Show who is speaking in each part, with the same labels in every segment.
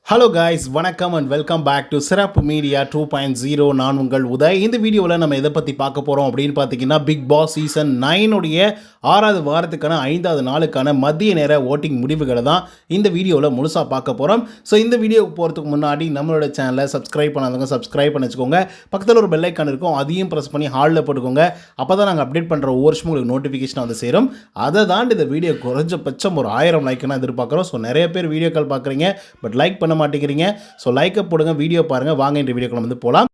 Speaker 1: Hello guys, வணக்கம் and welcome back to சிறப்பு media 2.0. நான் உங்கள் உதய். இந்த வீடியோவில் நம்ம எதை பற்றி பார்க்க போகிறோம் அப்படின்னு பார்த்தீங்கன்னா, பிக் பாஸ் சீசன் 9 6வது வாரத்துக்கான 5வது நாளுக்கான மதிய நேர ஓட்டிங் முடிவுகளை தான் இந்த வீடியோவில் முழுசாக பார்க்க போகிறோம். ஸோ இந்த வீடியோவுக்கு போகிறதுக்கு முன்னாடி நம்மளோட சேனலை சப்ஸ்கிரைப் பண்ணாதவங்க சப்ஸ்கிரைப் பண்ணி வச்சுக்கோங்க. பக்கத்தில் ஒரு பெல் ஐக்கான் இருக்கும், அதையும் ப்ரெஸ் பண்ணி ஹாலில் போட்டுக்கோங்க. அப்போ தான் நாங்கள் அப்டேட் பண்ணுற ஒவ்வொரு வருஷமும் உங்களுக்கு நோட்டிஃபிகேஷன் வந்து சேரும். அதை தாண்டி இந்த வீடியோ குறைஞ்சபட்சம் ஒரு 1000 லைக்னா எதிர்பார்க்குறோம். ஸோ நிறைய பேர் வீடியோக்கள் பார்க்குறீங்க, பட் லைக் பண்ண மாட்டேங்கிறீங்க. ஸோ லைக்கை போடுங்க, வீடியோ பாருங்கள். வாங்க இந்த வீடியோக்குள்ள வந்து போகலாம்.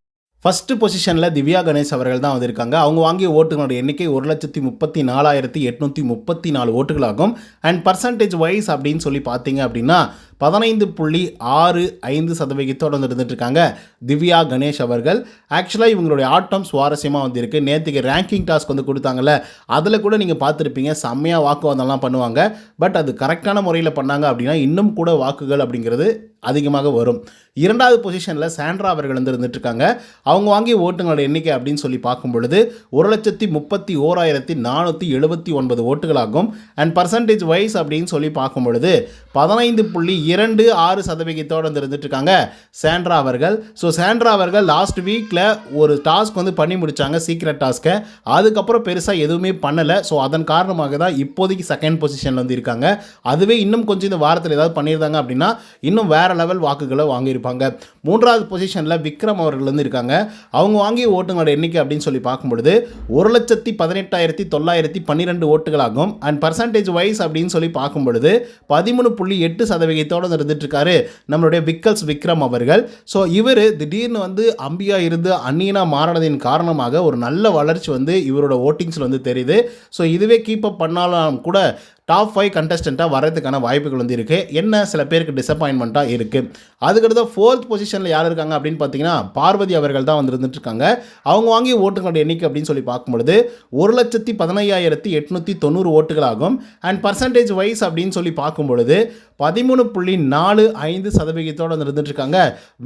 Speaker 1: ஃபஸ்ட்டு பொசிஷனில் திவ்யா கணேஷ் அவர்கள் தான் வந்திருக்காங்க. அவங்க வாங்கிய ஓட்டுகளோட எண்ணிக்கை 1,34,834 ஓட்டுகளாகும். அண்ட் பர்சன்டேஜ் வைஸ் அப்படின்னு சொல்லி பார்த்தீங்க அப்படின்னா 15.65% வந்து இருந்துட்டுருக்காங்க திவ்யா கணேஷ் அவர்கள். ஆக்சுவலாக இவங்களுடைய ஆட்டம் சுவாரஸ்யமாக வந்திருக்கு. நேற்றுக்கு ரேங்கிங் டாஸ்க் வந்து கொடுத்தாங்கல்ல, அதில் கூட நீங்கள் பார்த்துருப்பீங்க, செம்மையாக வாக்குவாதம்லாம் பண்ணுவாங்க. பட் அது கரெக்டான முறையில் பண்ணாங்க அப்படின்னா இன்னும் கூட வாக்குகள் அப்படிங்கிறது அதிகமாக வரும். 2வது பொசிஷனில் சாண்ட்ரா அவர்கள் வந்து இருந்துட்டுருக்காங்க. அவங்க வாங்கிய ஓட்டுங்களோட எண்ணிக்கை அப்படின்னு சொல்லி பார்க்கும் பொழுது 1,31,479 ஓட்டுகளாகும். அண்ட் பர்சன்டேஜ் வைஸ் அப்படின்னு சொல்லி பார்க்கும் பொழுது 15.26% வந்து இருந்துட்டுருக்காங்க சாண்ட்ரா அவர்கள். ஸோ சாண்ட்ரா அவர்கள் லாஸ்ட் வீக்கில் ஒரு டாஸ்க் வந்து பண்ணி முடித்தாங்க, சீக்ரெட் டாஸ்க்கை. அதுக்கப்புறம் பெருசாக எதுவுமே பண்ணலை. ஸோ அதன் காரணமாக தான் இப்போதைக்கு செகண்ட் பொசிஷனில் வந்து இருக்காங்க. அதுவே இன்னும் கொஞ்சம் இந்த வாரத்தில் ஏதாவது பண்ணியிருந்தாங்க அப்படின்னா இன்னும் வேறு லெவல் வாக்குகளை வாங்கியிருப்பாங்க. 3வது பொசிஷனில் விக்ரம் அவர்கள் வந்து இருக்காங்க. அவங்க வாங்கிய ஓட்டுங்களோட எண்ணிக்கை அப்படின்னு சொல்லி பார்க்கும்பொழுது 1,18,912 ஓட்டுகளாகும். அண்ட் பர்சன்டேஜ் வைஸ் அப்படின்னு சொல்லி பார்க்கும் பொழுது 13.8% இருந்துட்டுருக்காரு நம்மளுடைய விக்ரம் அவர்கள். ஸோ இவர் திடீர்னு வந்து அம்பியா இருந்து அந்நியனா மாறினதின் காரணமாக ஒரு நல்ல வளர்ச்சி வந்து இவரோட ஓட்டிங்ஸில் வந்து தெரியுது. ஸோ இதுவே கீப் அப் பண்ணாலும் கூட டாப் 5 கண்டஸ்டண்ட்டாக வரதுக்கான வாய்ப்புகள் வந்து இருக்குது. என்ன சில பேருக்கு டிசப்பாயின்மெண்ட்டாக இருக்குது. அதுக்கடுத்து 4th பொசிஷனில் யார் இருக்காங்க அப்படின்னு பார்த்தீங்கன்னா பார்வதி அவர்கள் தான் வந்து இருந்துட்டுருக்காங்க. அவங்க வாங்கிய ஓட்டுகளோட எண்ணிக்கை அப்படின்னு சொல்லி பார்க்கும்பொழுது 1,15,890 ஓட்டுகளாகும். அண்ட் பர்சன்டேஜ் வைஸ் அப்படின்னு சொல்லி பார்க்கும்பொழுது 13.45% வந்து இருந்துட்டுருக்காங்க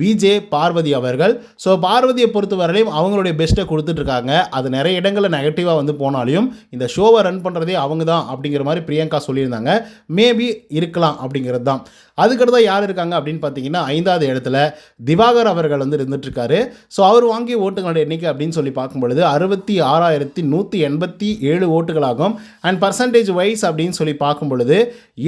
Speaker 1: விஜே பார்வதி அவர்கள். ஸோ பார்வதியை பொறுத்தவரையிலும் அவங்களுடைய பெஸ்ட்டை கொடுத்துட்ருக்காங்க. அது நிறைய இடங்களில் நெகட்டிவாக வந்து போனாலையும் இந்த ஷோவை ரன் பண்ணுறதே அவங்க தான் அப்படிங்கிற மாதிரி பிரியங்கா சொல்லியிருந்தாங்க. மேபி இருக்கலாம் அப்படிங்கிறது தான். அதுக்கடுத்து யார் இருக்காங்க அப்படின்னு பார்த்தீங்கன்னா 5வது இடத்துல திவாகர் அவர்கள் வந்து இருந்துட்டுருக்காரு. ஸோ அவர் வாங்கிய ஓட்டுகளோட எண்ணிக்கை அப்படின்னு சொல்லி பார்க்கும்பொழுது 66,187 ஓட்டுகளாகும். அண்ட் பர்சன்டேஜ் வைஸ் அப்படின்னு சொல்லி பார்க்கும் பொழுது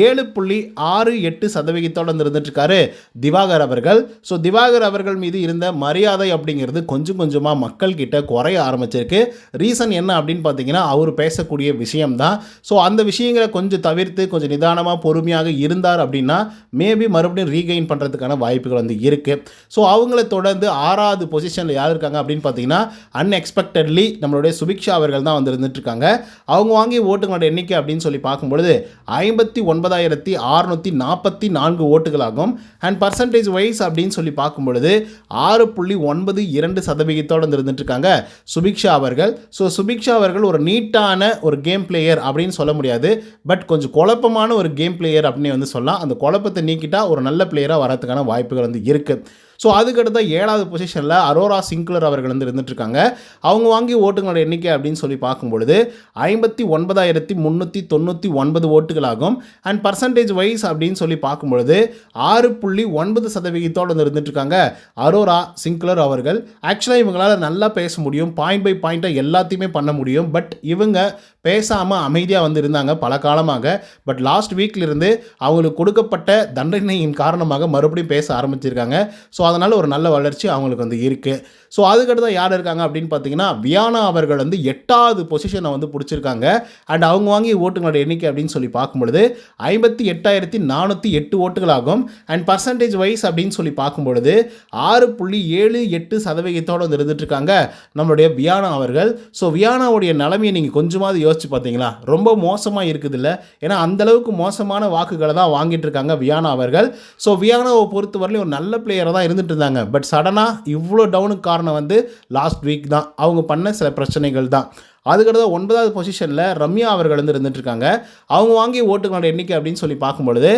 Speaker 1: 7.68% வந்து இருந்துட்டுருக்காரு திவாகர் அவர்கள். ஸோ திவாகர் அவர்கள் மீது இருந்த மரியாதை அப்படிங்கிறது கொஞ்சம் கொஞ்சமாக மக்கள் கிட்ட குறைய ஆரம்பிச்சிருக்கு. ரீசன் என்ன அப்படின்னு பார்த்தீங்கன்னா அவர் பேசக்கூடிய விஷயம்தான். ஸோ அந்த விஷயங்களை கொஞ்சம் தவிர்த்து கொஞ்சம் நிதானமாக பொறுமையாக இருந்தார் அப்படின்னா மேபி மறுபடியும் ரீகெயின் பண்ணுறதுக்கான வாய்ப்புகள் வந்து இருக்குது. ஸோ அவங்கள தொடர்ந்து 6வது பொசிஷனில் யார் இருக்காங்க அப்படின்னு பார்த்தீங்கன்னா அன்எக்ஸ்பெக்டட்லி நம்மளுடைய சுபிக்ஷா அவர்கள் தான் வந்து இருந்துட்டுருக்காங்க. அவங்க வாங்கிய ஓட்டுகளோட எண்ணிக்கை அப்படின்னு சொல்லி பார்க்கும்பொழுது 59,644 ஓட்டுகளாகும். அண்ட் பர்சன்டேஜ் வைஸ் அப்படின்னு சொல்லி பார்க்கும்பொழுது 6.92% வந்து இருந்துட்டுருக்காங்க சுபிக்ஷா அவர்கள். ஸோ சுபிக்ஷா அவர்கள் ஒரு நீட்டான ஒரு கேம் பிளேயர் அப்படின்னு சொல்ல முடியாது, பட் கொஞ்சம் குழப்பமான ஒரு கேம் பிளேயர் அப்படின்னு வந்து சொல்லலாம். அந்த குழப்பத்தை நீக்கிட்டா ஒரு நல்ல பிளேயராக வரதுக்கான வாய்ப்புகள் வந்து இருக்குது. ஸோ அதுக்கடுத்த 7வது பொசிஷனில் அரோரா சிங்க்லர் அவர்கள் வந்து இருந்துட்டுருக்காங்க. அவங்க வாங்கிய ஓட்டுகளோட எண்ணிக்கை அப்படின்னு சொல்லி பார்க்கும்பொழுது 59,399 ஓட்டுகளாகும். அண்ட் பர்சன்டேஜ் வைஸ் அப்படின்னு சொல்லி பார்க்கும்பொழுது 6.9% வந்து இருந்துட்டுருக்காங்க அரோரா சிங்க்லர் அவர்கள். ஆக்சுவலாக இவங்களால் நல்லா பேச முடியும், பாயிண்ட் பை பாயிண்ட்டாக எல்லாத்தையுமே பண்ண முடியும். பட் இவங்க பேசாமல் அமைதியாக வந்து இருந்தாங்க பல காலமாக. பட் லாஸ்ட் வீக்லேருந்து அவங்களுக்கு கொடுக்கப்பட்ட தண்டனையின் காரணமாக மறுபடியும் பேச ஆரம்பிச்சிருக்காங்க. ஸோ அதனால் ஒரு நல்ல வளர்ச்சி அவங்களுக்கு வந்து இருக்குது. ஸோ அதுக்கடுத்து யார் இருக்காங்க அப்படின்னு பார்த்தீங்கன்னா வியானா அவர்கள் வந்து 8வது பொசிஷனை வந்து பிடிச்சிருக்காங்க. அண்ட் அவங்க வாங்கிய ஓட்டுகளோட எண்ணிக்கை அப்படின்னு சொல்லி பார்க்கும்பொழுது 58,408 ஓட்டுகளாகும். அண்ட் பர்சன்டேஜ் வைஸ் அப்படின்னு சொல்லி பார்க்கும்பொழுது 6.78% வந்து இருந்துட்டுருக்காங்க நம்மளுடைய வியானா அவர்கள். ஸோ வியானாவுடைய நிலைமையை நீங்கள் கொஞ்சமாவது யோசிச்சு பார்த்தீங்களா? ரொம்ப மோசமாக இருக்குது இல்லை? ஏன்னா அந்தளவுக்கு மோசமான வாக்குகளை தான் வாங்கிட்டு இருக்காங்க வியானா அவர்கள். ஸோ வியானாவை பொறுத்தவரையிலும் ஒரு நல்ல பிளேயராக தான் இருந்துட்டு இருந்தாங்க. பட் சடனாக இவ்வளோ டவுனுக்கு காரணம் வந்து லாஸ்ட் வீக் தான் அவங்க பண்ண சில பிரச்சனைகள் தான். அதுக்கடுத்து 9வது பொசிஷனில் ரம்யா அவர்கள் வந்து இருந்துட்டுருக்காங்க. அவங்க வாங்கிய ஓட்டுகளோட எண்ணிக்கை அப்படின்னு சொல்லி பார்க்கும்பொழுது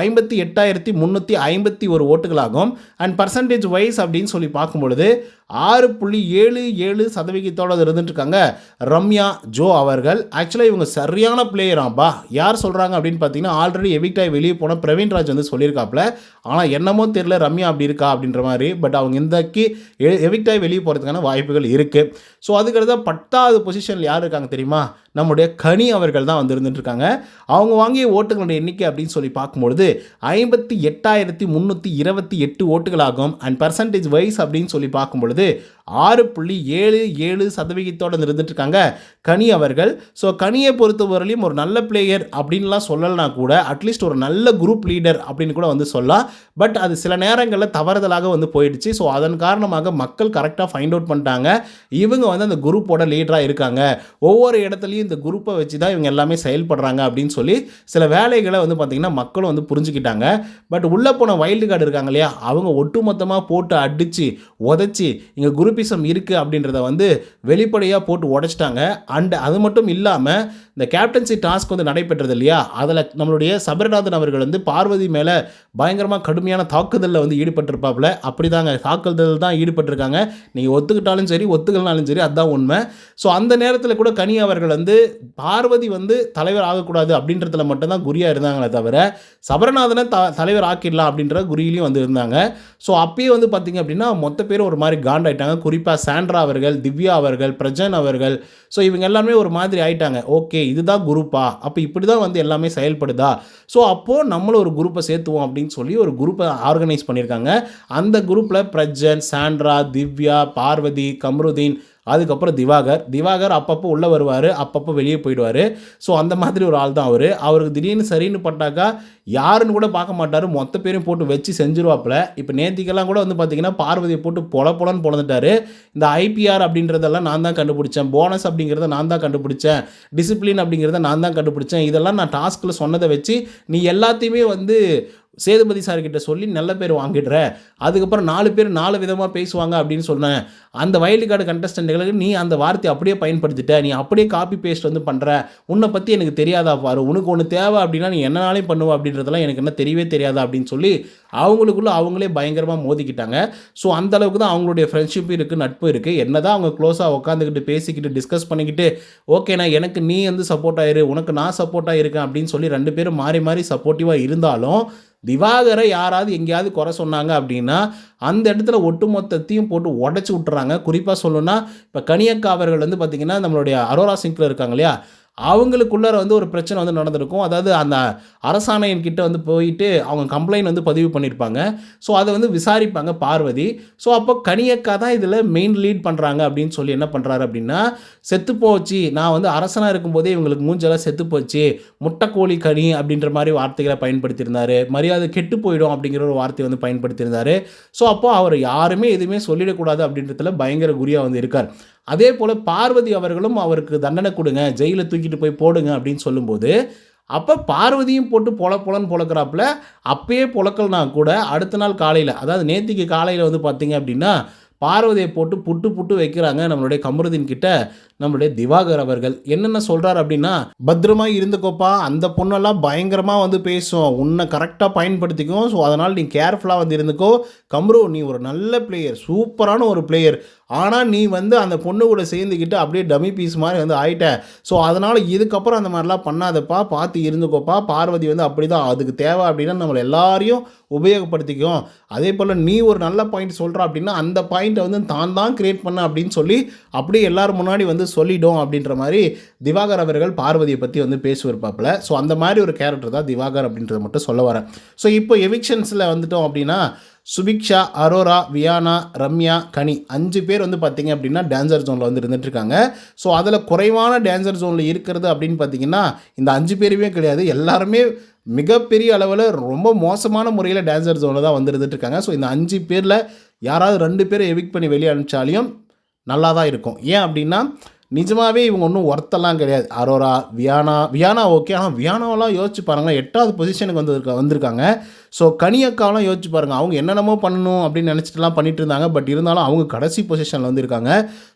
Speaker 1: 58,351 ஓட்டுகளாகும். அண்ட் பர்சன்டேஜ் வைஸ் அப்படின்னு சொல்லி பார்க்கும்பொழுது 6.77% இருந்துட்டுருக்காங்க ரம்யா ஜோ அவர்கள். ஆக்சுவலாக இவங்க சரியான பிளேயராம்பா. யார் சொல்கிறாங்க அப்படின்னு பார்த்தீங்கன்னா, ஆல்ரெடி எவிக்டாய் வெளியே போன பிரவீன்ராஜ் வந்து சொல்லியிருக்காப்புல. ஆனால் என்னமோ தெரியல ரம்யா அப்படி இருக்கா அப்படின்ற மாதிரி. பட் அவங்க இந்தக்கு எவிக்டாய் வெளியே போகிறதுக்கான வாய்ப்புகள் இருக்குது. ஸோ அதுக்கடுத்த 10வது பொசிஷனில் யார் இருக்காங்க தெரியுமா? நம்முடைய கனி அவர்கள் தான் வந்து இருந்துட்டுருக்காங்க. அவங்க வாங்கிய ஓட்டுகளுடைய எண்ணிக்கை அப்படின்னு சொல்லி பார்க்கும்பொழுது 58,328 ஓட்டுகளாகும். அண்ட் பர்சன்டேஜ் வைஸ் அப்படின்னு சொல்லி பார்க்கும்பொழுது 6.77% இருந்துட்டுருக்காங்க கனி அவர்கள். ஸோ கனியை பொறுத்தவரையிலும் ஒரு நல்ல பிளேயர் அப்படின்லாம் சொல்லலைனா கூட அட்லீஸ்ட் ஒரு நல்ல குரூப் லீடர் அப்படின்னு கூட வந்து சொல்லலாம். பட் அது சில நேரங்களில் தவறுதலாக வந்து போயிடுச்சு. ஸோ அதன் காரணமாக மக்கள் கரெக்டாக ஃபைண்ட் அவுட் பண்ணிட்டாங்க, இவங்க வந்து அந்த குரூப்போட லீடராக இருக்காங்க, ஒவ்வொரு இடத்துலையும் இந்த குரூப்பை வச்சு தான் இவங்க எல்லாமே செயல்படுறாங்க அப்படின்னு சொல்லி சில வேலைகளை வந்து பார்த்திங்கன்னா மக்களும் வந்து புரிஞ்சுக்கிட்டாங்க. பட் உள்ளே போன வைல்டு கார்டு இருக்காங்க இல்லையா, அவங்க ஒட்டுமொத்தமாக போட்டு அடித்து உதச்சி இங்கே குரூப்பிசம் இருக்குது அப்படின்றத வந்து வெளிப்படையாக போட்டு உடைச்சிட்டாங்க. அண்ட் அது மட்டும் இல்லாமல் இந்த கேப்டன்சி டாஸ்க் வந்து நடைபெற்றது இல்லையா, அதில் நம்மளுடைய சபரிநாதன் அவர்கள் வந்து பார்வதி மேலே பயங்கரமாக கடுமையான தாக்குதலில் வந்து ஈடுபட்டிருப்பாப்புல. அப்படி தாங்க தாக்குதல் தான் ஈடுபட்டிருக்காங்க. நீங்கள் ஒத்துக்கிட்டாலும் சரி ஒத்துக்கலனாலும் சரி அதுதான் உண்மை. ஸோ அந்த நேரத்தில் கூட கனி அவர்கள் வந்து பார்வதி வந்து தலைவர் ஆகக்கூடாது அப்படின்றதுல மட்டும்தான் குறியாக இருந்தாங்களே தவிர சபரநாதனை தலைவர் ஆக்கிடலாம் அப்படின்ற குறியிலையும் வந்து இருந்தாங்க. ஸோ அப்பயே வந்து பார்த்திங்க அப்படின்னா மொத்த பேரும் ஒரு மாதிரி காண்டாயிட்டாங்க. குறிப்பாக சாண்ட்ரா அவர்கள், திவ்யா அவர்கள், பிரஜன் அவர்கள், ஸோ இவங்க எல்லாமே ஒரு மாதிரி ஆயிட்டாங்க. ஓகே இதுதான் குரூப்பா, அப்போ இப்படி தான் வந்து எல்லாமே செயல்படுதா, ஸோ அப்போது நம்மளும் ஒரு குரூப்பை சேர்த்துவோம் அப்படின்னு சொல்லி ஒரு குரூப்பை ஆர்கனைஸ் பண்ணியிருக்காங்க. அந்த குரூப்பில் பிரஜன், சாண்ட்ரா, திவ்யா, பார்வதி, கம்ருதீன், அதுக்கப்புறம் திவாகர் அப்பப்போ உள்ளே வருவார், அப்பப்போ வெளியே போயிடுவார். ஸோ அந்த மாதிரி ஒரு ஆள் தான் அவர். அவருக்கு திடீர்னு சரின்னு பட்டாக்கா யாருன்னு கூட பார்க்க மாட்டார், மொத்த பேரையும் போட்டு வச்சு செஞ்சுருவாப்பில். இப்போ நேத்திக்கெல்லாம் கூட வந்து பார்த்திங்கன்னா பார்வதியை போட்டு பொலன்னு பொழந்துட்டார். இந்த ஐபிஆர் அப்படின்றதெல்லாம் நான் தான் கண்டுபிடிச்சேன், போனஸ் அப்படிங்கிறத நான் தான் கண்டுபிடிச்சேன், டிசிப்ளின் அப்படிங்கிறத நான் தான் கண்டுபிடிச்சேன், இதெல்லாம் நான் டாஸ்கில் சொன்னதை வச்சு நீ எல்லாத்தையுமே வந்து சேதுபதி சார்கிட்ட சொல்லி நல்ல பேர் வாங்கிடுற, அதுக்கப்புறம் 4 பேர் 4 விதமாக பேசுவாங்க அப்படின்னு சொன்னேன். அந்த வைல்டு கார்டு கண்டஸ்டன்ட்டுகளுக்கு நீ அந்த வார்த்தையை அப்படியே பயன்படுத்திட்ட, நீ அப்படியே காப்பி பேஸ்ட் வந்து பண்ணுற, உன்னை பற்றி எனக்கு தெரியாதா பாரு, உனக்கு ஒன்று தேவை அப்படின்னா நீ என்னனாலையும் பண்ணுவ அப்படின்றதெல்லாம் எனக்கு என்ன தெரியவே தெரியாதா அப்படின்னு சொல்லி அவங்களுக்குள்ள அவங்களே பயங்கரமாக மோதிக்கிட்டாங்க. ஸோ அந்தளவுக்கு தான் அவங்களுடைய ஃப்ரெண்ட்ஷிப் இருக்குது, நட்பு இருக்குது. என்ன தான் அவங்க க்ளோஸாக உட்காந்துக்கிட்டு பேசிக்கிட்டு டிஸ்கஸ் பண்ணிக்கிட்டு ஓகேண்ணா எனக்கு நீ வந்து சப்போர்ட் ஆயிரு, உனக்கு நான் சப்போர்ட்டாக இருக்கேன் அப்படின்னு சொல்லி 2 பேரும் மாறி மாறி சப்போர்ட்டிவாக இருந்தாலும் திவாகரை யாராவது எங்கேயாவது குறை சொன்னாங்க அப்படின்னா அந்த இடத்துல ஒட்டுமொத்தத்தையும் போட்டு உடச்சி விட்டுறாங்க. குறிப்பாக சொல்லணும்னா இப்போ கனியக்கா அவர்கள் வந்து பார்த்திங்கன்னா நம்மளுடைய அரோரா சிங்கில் இருக்காங்க இல்லையா, அவங்களுக்குள்ளார வந்து ஒரு பிரச்சனை வந்து நடந்திருக்கும். அதாவது அந்த அரசாணையின் கிட்ட வந்து போயிட்டு அவங்க கம்ப்ளைண்ட் வந்து பதிவு பண்ணியிருப்பாங்க. ஸோ அதை வந்து விசாரிப்பாங்க பார்வதி. ஸோ அப்போ கனியக்கா தான் இதில் மெயின் லீட் பண்ணுறாங்க அப்படின்னு சொல்லி என்ன பண்ணுறாரு அப்படின்னா, செத்து போச்சு, நான் வந்து அரசனாக இருக்கும்போதே இவங்களுக்கு மூஞ்செல்லாம் செத்து போச்சு, முட்டைக்கோழி கனி அப்படின்ற மாதிரி வார்த்தைகளை பயன்படுத்தியிருந்தார், மரியாதை கெட்டு போயிடும் அப்படிங்கிற ஒரு வார்த்தையை வந்து பயன்படுத்தியிருந்தார். ஸோ அப்போது அவர் யாருமே எதுவுமே சொல்லிடக்கூடாது அப்படின்றதுல பயங்கர குறியாக வந்து இருக்கார். அதே போல் பார்வதி அவர்களும் அவருக்கு தண்டனை கொடுங்க, ஜெயிலில் தூக்கிட்டு போய் போடுங்க அப்படின்னு சொல்லும்போது அப்போ பார்வதியும் போட்டு பொலன்னு பொழக்கிறாப்புல. அப்பயே பொழக்கல்னா கூட அடுத்த நாள் காலையில், அதாவது நேத்திக்கு காலையில் வந்து பார்த்திங்க அப்படின்னா பார்வதியை போட்டு புட்டு வைக்கிறாங்க நம்மளுடைய கமருதீன் கிட்ட நம்மளுடைய திவாகர் அவர்கள். என்னென்ன சொல்கிறார் அப்படின்னா, பத்திரமாக இருந்துக்கோப்பா, அந்த பொண்ணெல்லாம் பயங்கரமாக வந்து பேசும், உன்னை கரெக்டாக பயன்படுத்திக்கும், ஸோ அதனால் நீ கேர்ஃபுல்லாக வந்து இருந்துக்கோ. கம்ரு நீ ஒரு நல்ல பிளேயர், சூப்பரான ஒரு பிளேயர், ஆனால் நீ வந்து அந்த பொண்ணு கூட சேர்ந்துக்கிட்டு அப்படியே டம்மி பீஸ் மாதிரி வந்து ஆகிட்ட, ஸோ அதனால் இதுக்கப்புறம் அந்த மாதிரிலாம் பண்ணாதப்பா, பார்த்து இருந்துக்கோப்பா. பார்வதி வந்து அப்படி தான், அதுக்கு தேவை அப்படின்னா நம்மளை எல்லாரையும் உபயோகப்படுத்திக்கும். அதே போல் நீ ஒரு நல்ல பாயிண்ட் சொல்கிற அப்படின்னா அந்த பாயிண்ட்டை வந்து தான் கிரியேட் பண்ண அப்படின்னு சொல்லி அப்படியே எல்லோரும் முன்னாடி வந்து சொல்லிடும் அப்படின்ற மாதிரி திவாகர் அவர்கள் பார்வதியை பற்றி வந்து பேசுவார்ப்பாப்பில். ஸோ அந்த மாதிரி ஒரு கேரக்டர் தான் திவாகர் அப்படின்றத மட்டும் சொல்ல வரேன். ஸோ இப்போ எவிக்ஷன்ஸில் வந்துட்டோம் அப்படின்னா சுபிக்ஷா, அரோரா, வியானா, ரம்யா, கனி 5 பேர் வந்து பார்த்திங்க அப்படின்னா டான்சர் ஜோனில் வந்து இருந்துகிட்ருக்காங்க. ஸோ அதில் குறைவான டான்சர் ஜோனில் இருக்கிறது அப்படின்னு பார்த்திங்கன்னா இந்த 5 பேருமே கிடையாது, எல்லாருமே மிகப்பெரிய அளவில் ரொம்ப மோசமான முறையில் டான்சர் ஜோனில் தான் வந்து இருந்துகிட்ருக்காங்க. ஸோ இந்த 5 பேரில் யாராவது 2 பேரை எவிக்ட் பண்ணி வெளியே அனுப்பிச்சாலையும் நல்லா தான் இருக்கும். ஏன் அப்படின்னா நிஜமாகவே இவங்க ஒன்றும் ஒர்த்தெல்லாம் கிடையாது. அரோரா, வியானா ஓகே. ஆனால் வியானாவெல்லாம் யோசிச்சு பாருங்களேன், 8வது பொசிஷனுக்கு வந்திருக்காங்க. ஸோ கனியக்காவெலாம் யோசிச்சு பாருங்கள், அவங்க என்னென்னமோ பண்ணணும் அப்படின்னு நினச்சிட்டுலாம் பண்ணிட்டு இருந்தாங்க. பட் இருந்தாலும் அவங்க கடைசி பொசிஷனில் வந்திருக்காங்க.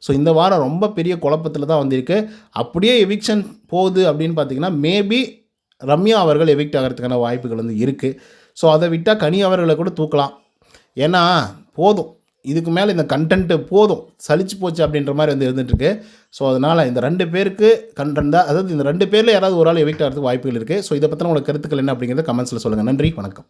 Speaker 1: ஸோ இந்த வாரம் ரொம்ப பெரிய குழப்பத்தில் தான் வந்திருக்கு. அப்படியே எவிக்ஷன் போகுது அப்படின்னு பார்த்தீங்கன்னா மேபி ரம்யா அவர்கள் எவிக்ட் ஆகிறதுக்கான வாய்ப்புகள் வந்து இருக்குது. ஸோ அதை விட்டால் கனி அவர்களை கூட தூக்கலாம். ஏன்னா போதும், இதுக்கு மேலே இந்த கண்டென்ட்டு போதும், சலிச்சு போச்சு அப்படின்ற மாதிரி வந்து இருந்துகிட்ருக்கு. ஸோ அதனால் இந்த 2 பேருக்கு கண்டென்ட்டாக, அதாவது இந்த 2 பேரில் யாராவது ஒரு ஆள் எவிக்ட் ஆகிறதுக்கு வாய்ப்புகள் இருக்குது. ஸோ இதை பற்றின உங்களுக்கு கருத்துக்கள் என்ன அப்படிங்கிறத கமெண்ட்ஸில் சொல்லுங்கள். நன்றி, வணக்கம்.